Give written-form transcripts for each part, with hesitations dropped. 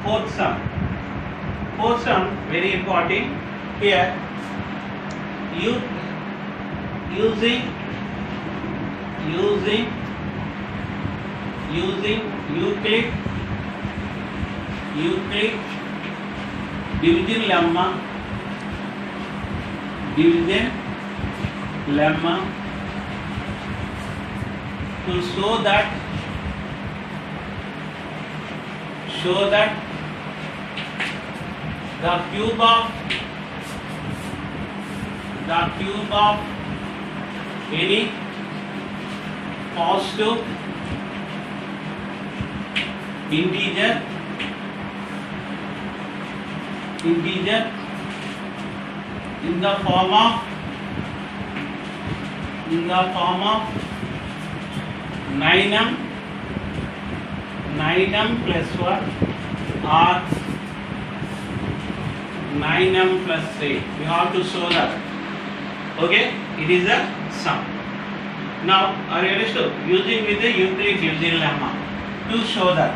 fourth sum. Fourth sum very important here. Using Euclid division lemma to show that the cube of any positive integer in the form of 9m plus 1 or 9m plus 8. We have to show that. Okay, it is a sum. Now, are you understood? Using with the Euclid division lemma to show that.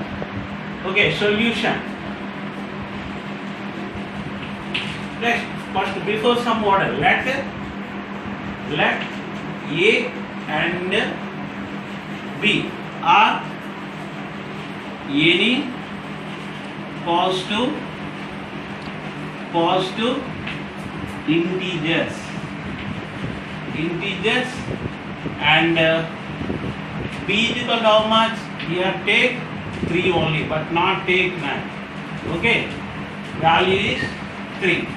Okay, solution. Next, first before some order, let A and B are any positive integers and B is equal to how much? Here take 3 only, but not take 9. Okay, value is 3.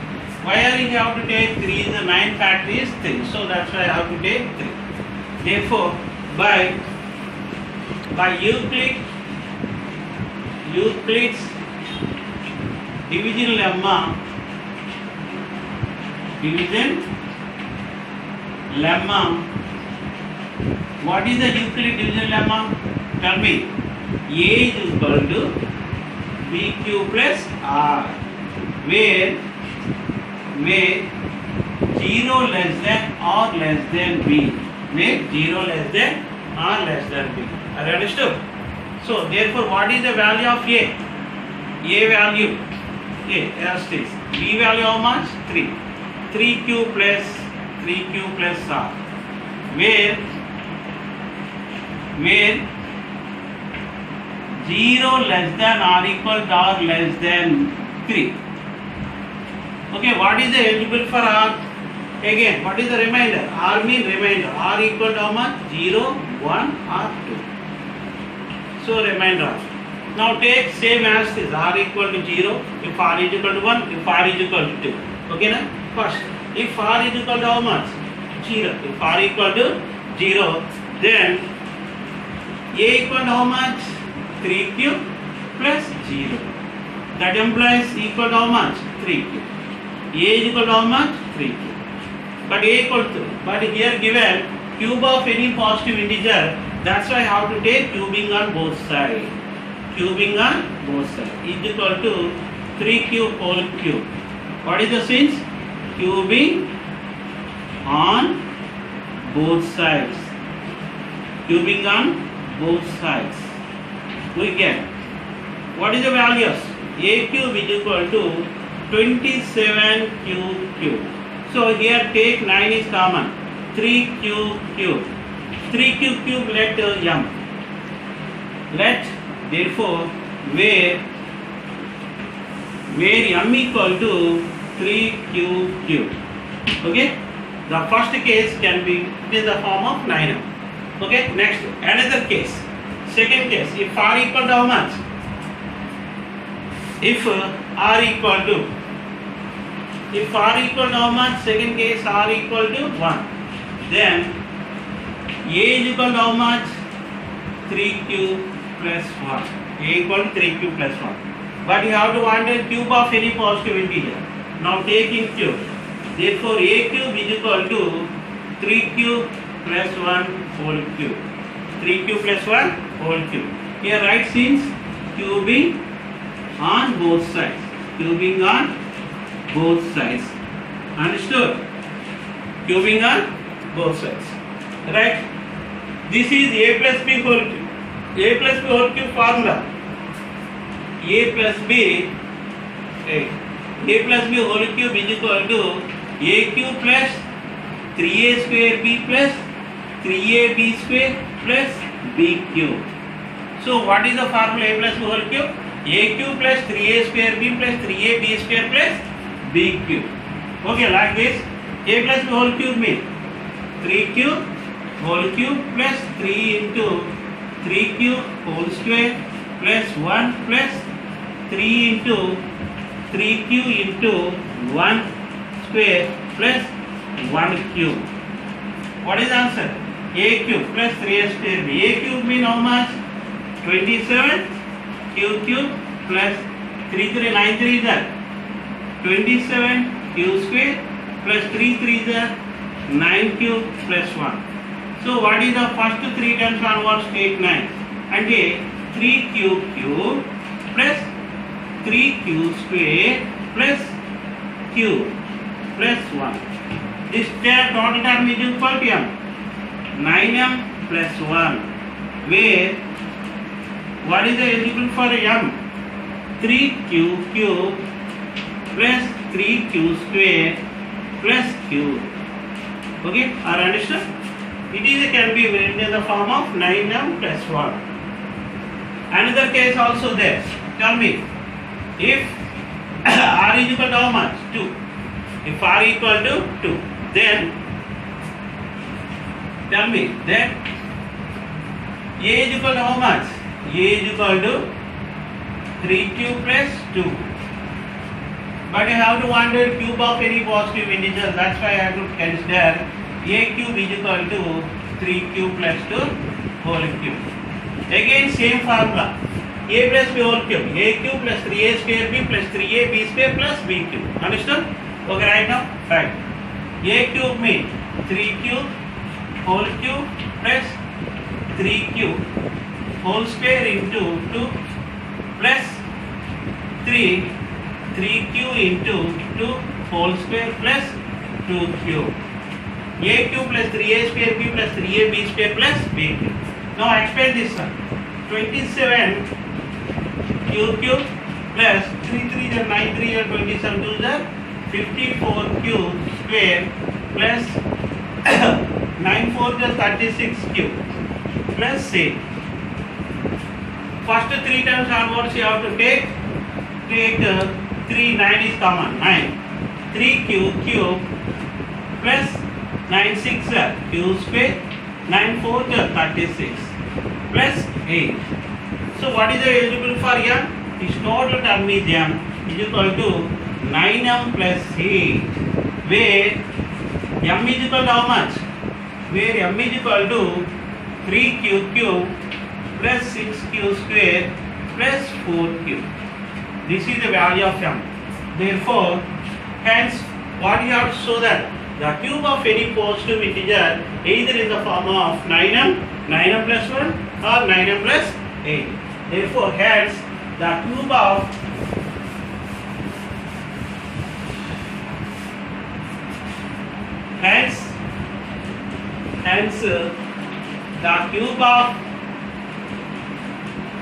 Why are you have to take 3? The 9 factor is 3, so that's why I have to take 3. Therefore, by Euclid's division lemma, what is the Euclid division lemma? Tell me. A is equal to BQ plus R, where 0 less than or less than B. Make 0 less than or less than B. Are you understood? So therefore, what is the value of A? A value as this. B value how much? 3. 3Q plus R, where 0 less than or equal to or less than 3. Okay, what is the eligible for R? Again, what is the remainder? R means remainder. R equal to how much? 0, 1 or 2. So remainder. Now take same as this. R equal to 0, if R is equal to 1, if R is equal to 2. Okay, na? First, if R is equal to how much? 0. If R equal to 0, then A equal to how much? 3Q plus 0. That implies equal to how much? 3Q. A is equal to how much? 3Q. But A equal to 3. But here given cube of any positive integer, that's why I have to take cubing on both sides. Cubing on both sides is equal to 3Q whole cube. What is the sense? Cubing on both sides. Cubing on both sides. We get, what is the values? A cube is equal to 27Q cube. So here take 9 is common. 3Q cube. 3Q cube let m. Let therefore where m equal to 3Q cube. Okay. The first case can be in the form of 9m. Okay. Next, another case. Second case, if R equal to how much? If R equal to how much? Second case, R equal to 1. Then A is equal to how much? 3Q plus 1. A equal to 3Q plus 1. But you have to find a cube of any positive integer. Now taking cube. Therefore, A cube is equal to 3Q plus 1 whole cube. 3Q plus 1 whole cube. Here write since cubing on both sides. Cubing on both sides. Understood? Cubing on both sides. Right? This is A plus B whole cube. A plus B whole cube formula. A a plus b whole cube is equal to a cube plus 3a square b plus 3ab square plus b cube. So what is the formula a plus b whole cube? A cube plus 3a square b plus 3ab square plus b cube. Okay, like this. A plus b whole cube means 3 cube whole cube plus 3 into 3 cube whole square plus 1 plus 3 into 3 cube into 1 square plus 1 cube. What is the answer? A cube plus 3a square b. A cube means how much? 27 cube plus 3 3 9 3 is that 27 cube square plus 3 3 is that 9 cube plus 1. So what is the first 3 times onwards take 9 and 3 cube plus 3 cube square plus cube plus 1. This total term is equal to m 9m plus 1, where what is the eligible for m? 3 cube plus 3 cube square plus cube. Okay, are understood? It is can be written in the form of 9m plus 1. Another case also there. Tell me, if r is equal to how much? 2. If r equal to 2, then tell me that a is equal to how much? A is equal to 3 cube plus 2. But you have to find the cube of any positive integer. That's why I have to consider a cube is equal to 3 cube plus 2 whole cube. Again same formula. A plus b whole cube. A cube plus 3a square b plus 3ab square plus b cube. Understood? Okay, right now? Right. A cube means 3 cube whole cube plus 3 cube whole square into 2 plus 3 cube into 2 whole square plus 2 cube. A cube plus 3a square b plus 3ab square plus b cube. Now expand this one. 27 cube plus 3 3 is 9 3 is 27 2 is 54 cube square plus 9 4 is 36 cube plus 6. First 3 times onwards you have to take 3 9 is common 9 3 cube plus 9 6 cube square 9 4 is 36 plus 8. So what is the eligible for m? Its total term is m is equal to 9m plus 8, where m is equal to how much? Where m is equal to 3 cube plus 6 cube square plus 4 cube. This is the value of m. Therefore, hence what you have to show that the cube of any positive integer either in the form of 9m plus 1 or 9m plus 8. Therefore, hence the cube of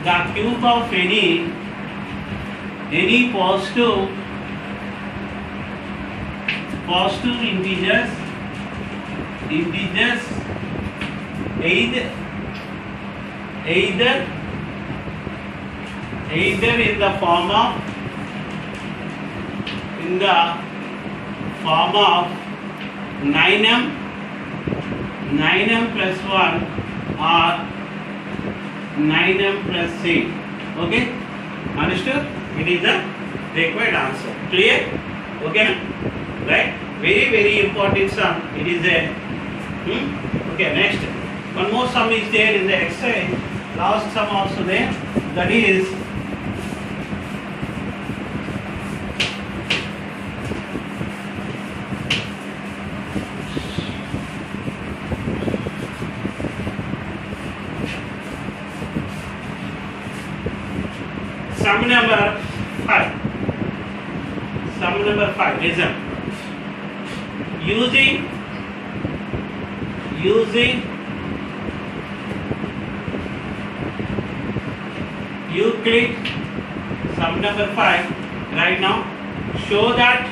the cube of any positive integers either in the form of 9m plus 1 or 9m plus 8. Okay, understood? It is the required answer. Clear? Okay, right? Very important sum. It is a okay. Next, one more sum is there in the exercise. Last sum also there. That is sum number 5. Sum number 5. Listen. Using Euclid Sum number 5. Right now, show that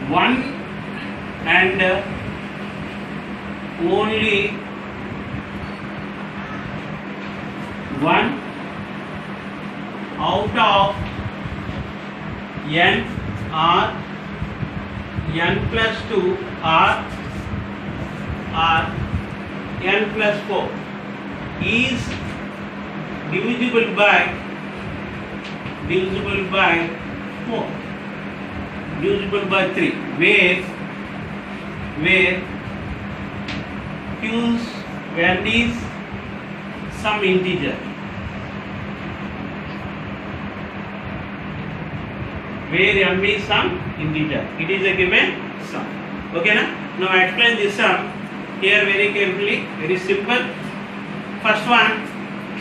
1 and only 1 out of n or n plus 2 or n plus 4 is divisible by 4, divisible by 3, where q's n is some integer, where m is some integer. It is a given sum. Okay, na? Now explain this sum here very carefully. Very simple. First one,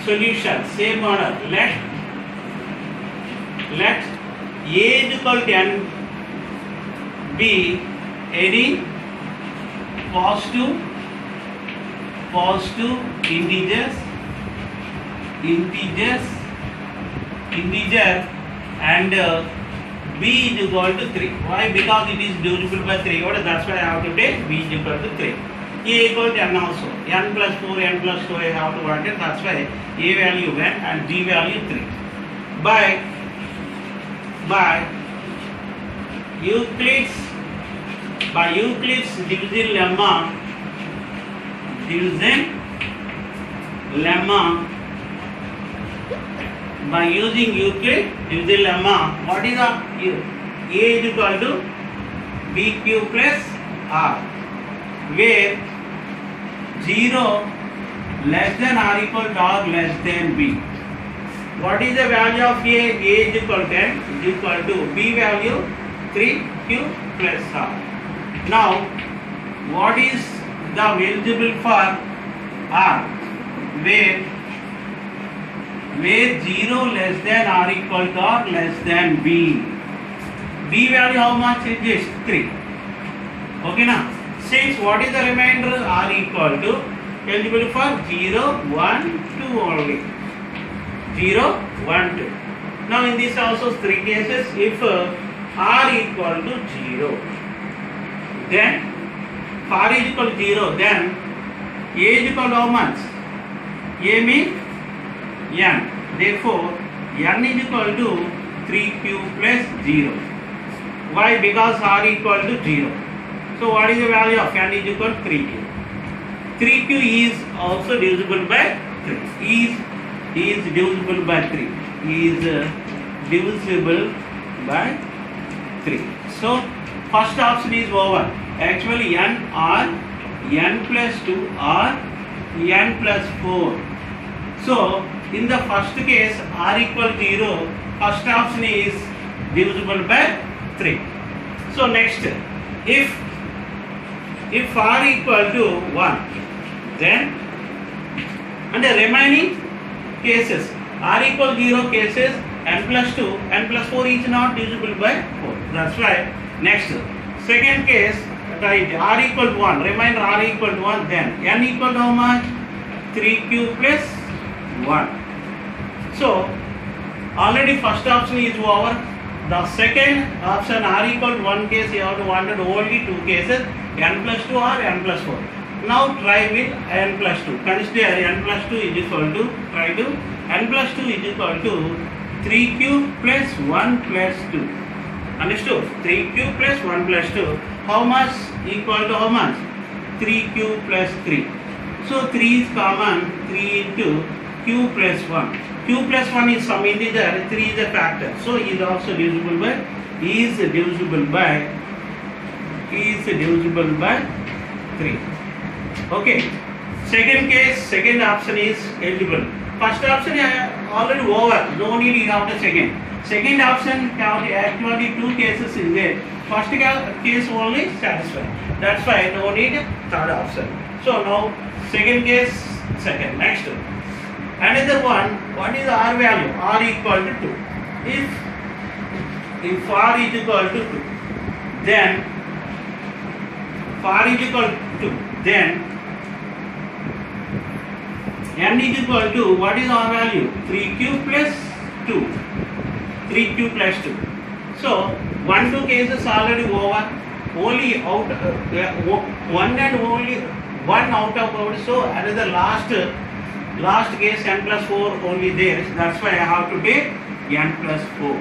solution, same order. Let a is equal to n be any positive integer and b is equal to 3. Why? Because it is divisible by 3. That's why I have to take b is equal to 3. A equal to n also. N plus 4, n plus 2 I have to write it. That's why a value 1 and b value 3. By Euclid's division lemma, by using Euclid division lemma, what is a is equal to bq plus r, where 0 less than or equal to or less than b. What is the value of a? A is equal to 10 is equal to b value 3q plus r. Now, what is the visible for r? Where 0 less than or equal to or less than b. B value how much is this? 3. Okay, now since what is the remainder? R equal to eligible for 0, 1, 2 only. 0, 1, 2. Now in this also 3 cases, if r equal to 0, then for r is equal to 0, then a is equal to how much? A means n. Therefore, n is equal to 3q plus 0. Why? Because r equal to 0. So what is the value of n is equal to 3q? 3q is also divisible by 3. Is divisible by 3. Is divisible by 3. So first option is over. Actually n or n plus 2 or n plus 4. So in the first case r equal to 0, first option is divisible by 3. So next, if r equal to 1, then and the remaining cases r equal to 0 cases n plus 2, n plus 4 is not divisible by 4. That's why next second case, right, r equal to 1, remainder r equal to 1, then n equal to how much? 3q plus 1. So already first option is over. The second option r equal to 1 case, you have to wanted only 2 cases, n plus 2 or n plus 4. Now try with n plus 2. Consider n plus 2 is equal to, try to n plus 2 is equal to 3q plus 1 plus 2. Understood? 3q plus 1 plus 2. How much equal to how much? 3q plus 3. So 3 is common, 3 into q plus 1. Q plus 1 is some integer, 3 is a factor. So is also divisible by 3. Okay. Second case, second option is eligible. First option already over. No need you have the second. Second option actually 2 cases is there. First case only satisfied. That's why no need third option. So now second case, second. Next. Another one, what is r value? R equal to 2. If r is equal to 2, then r is equal to 2, then n is equal to, what is our value? 3q plus 2. 3q plus 2. So 1 2 cases already over. Only out one and only one out of out. So another last case n plus 4 only there. That's why I have to take n plus 4.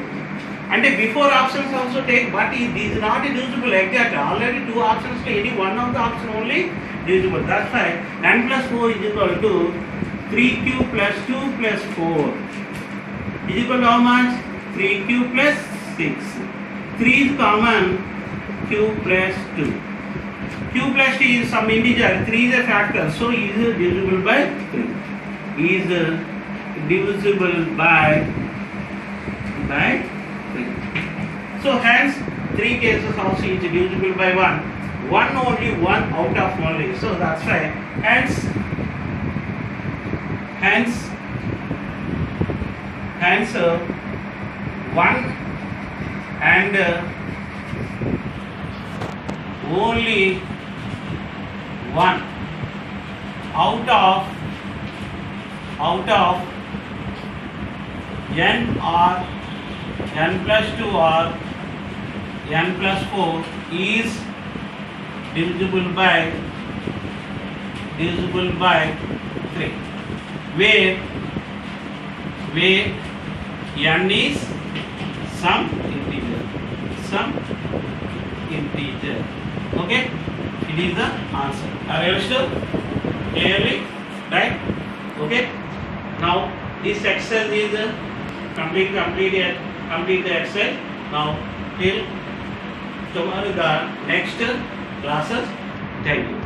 And before options also take, but it is not divisible exactly. Already 2 options, any one of the option only divisible. That's why n plus 4 is equal to 3q plus 2 plus 4 is equal to how much? 3q plus 6. 3 is common, q plus 2. Q plus 2 is some integer, 3 is a factor, so is divisible by 3. Is divisible by 3. So hence 3 cases also is divisible by 1. 1 only, 1 out of only. So that's why hence 1 and only 1 out of n or n plus 2 or n plus 4 is divisible by 3, where n is some integer. Okay, it is the answer. Are you understood clearly? Right? Okay. Now this exercise is complete the exercise. Now till tomorrow the next classes. Thank you.